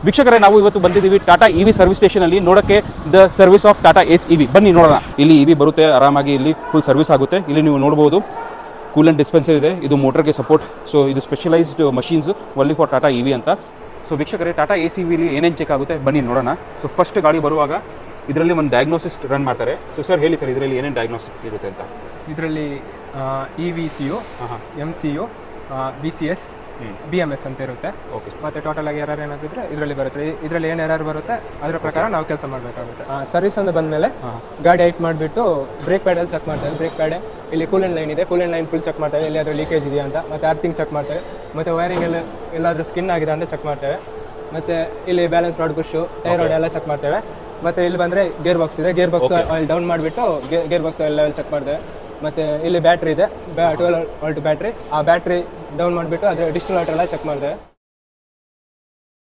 ವೀಕ್ಷಕರೇ, ನಾವು ಇವತ್ತು ಬಂದಿದ್ದೀವಿ ಟಾಟಾ ಇವಿ ಸರ್ವಿಸ್ ಸ್ಟೇಷನಲ್ಲಿ ನೋಡೋಕ್ಕೆ the service of Tata Ace EV. ಬನ್ನಿ ನೋಡೋಣ. ಇಲ್ಲಿ ಇವಿ ಬರುತ್ತೆ, ಆರಾಮಾಗಿ ಇಲ್ಲಿ ಫುಲ್ ಸರ್ವಿಸ್ ಆಗುತ್ತೆ. ಇಲ್ಲಿ ನೀವು ನೋಡ್ಬೋದು ಕೂಲೆಂಟ್ ಡಿಸ್ಪೆನ್ಸರ್ ಇದೆ, ಇದು ಮೋಟರ್ಗೆ ಸಪೋರ್ಟ್. ಸೊ ಇದು specialised machines only for Tata EV ಅಂತ. ಸೊ ವೀಕ್ಷಕರೇ, ಟಾಟಾ ಎಸ್ ಇವಿಲಿ ಏನೇನು ಚೆಕ್ ಆಗುತ್ತೆ ಬನ್ನಿ ನೋಡೋಣ. ಸೊ ಫಸ್ಟ್ ಗಾಡಿ ಬರುವಾಗ ಇದರಲ್ಲಿ ಒಂದು ಡಯಾಗ್ನೋಸಿಸ್ ರನ್ ಮಾಡ್ತಾರೆ. ಸೊ ಸರ್ ಹೇಳಿ ಸರ್, ಇದರಲ್ಲಿ ಏನೇನು ಡಯಾಗ್ನೋಸಿಸ್ ಇರುತ್ತೆ ಅಂತ. ಇದರಲ್ಲಿ EVCU, MCU, BCS, BMS ಅಂತ ಇರುತ್ತೆ. ಓಕೆ. ಮತ್ತು ಟೋಟಲ್ ಆಗಿ ಎರರ್ ಏನಾಗಿದ್ರೆ ಇದರಲ್ಲಿ ಬರುತ್ತೆ. ಇದರಲ್ಲಿ ಏನು ಎರರ್ ಬರುತ್ತೆ ಅದರ ಪ್ರಕಾರ ನಾವು ಕೆಲಸ ಮಾಡಬೇಕಾಗುತ್ತೆ. ಸರ್ವಿಸ್ ಅಂತ ಬಂದಮೇಲೆ ಗಾಡಿ ಹೈಟ್ ಮಾಡಿಬಿಟ್ಟು ಬ್ರೇಕ್ ಪ್ಯಾಡಲ್ಲಿ ಚೆಕ್ ಮಾಡ್ತೇವೆ. ಬ್ರೇಕ್ ಪ್ಯಾಡ್ ಇಲ್ಲಿ ಕೂಲೆಂಟ್ ಲೈನ್ ಇದೆ, ಕೂಲೆಂಟ್ ಲೈನ್ ಫುಲ್ ಚೆಕ್ ಮಾಡ್ತೇವೆ, ಎಲ್ಲಿಯಾದರೂ ಲೀಕೇಜ್ ಇದೆಯಾ ಅಂತ. ಮತ್ತು ಅರ್ಥಿಂಗ್ ಚೆಕ್ ಮಾಡ್ತೇವೆ, ಮತ್ತು ವೈರಿಂಗ್ ಎಲ್ಲಾದರೂ ಸ್ಕಿನ್ ಆಗಿದೆ ಅಂತ ಚೆಕ್ ಮಾಡ್ತೇವೆ. ಮತ್ತು ಇಲ್ಲಿ balance rod, bush, tyre rod ಎಲ್ಲ ಚೆಕ್ ಮಾಡ್ತೇವೆ. ಮತ್ತು ಇಲ್ಲಿ ಬಂದರೆ ಗೇರ್ ಬಾಕ್ಸ್ ಇದೆ, ಗೇರ್ ಬಾಕ್ಸ್ ಆಯಿಲ್ ಡೌನ್ ಮಾಡಿಬಿಟ್ಟು gear box oil level check ಮಾಡ್ತೇವೆ. ಮತ್ತು ಇಲ್ಲಿ ಬ್ಯಾಟ್ರಿ ಇದೆ, 12 ವೋಲ್ಟ್ ಬ್ಯಾಟ್ರಿ. ಆ ಬ್ಯಾಟ್ರಿ ಡೌನ್ ಮಾಡಿಬಿಟ್ಟು ಅದರ ಡಿಸ್ಟಲ್ ವಾಟರ್ ಎಲ್ಲ ಚೆಕ್ ಮಾಡ್ತೇವೆ.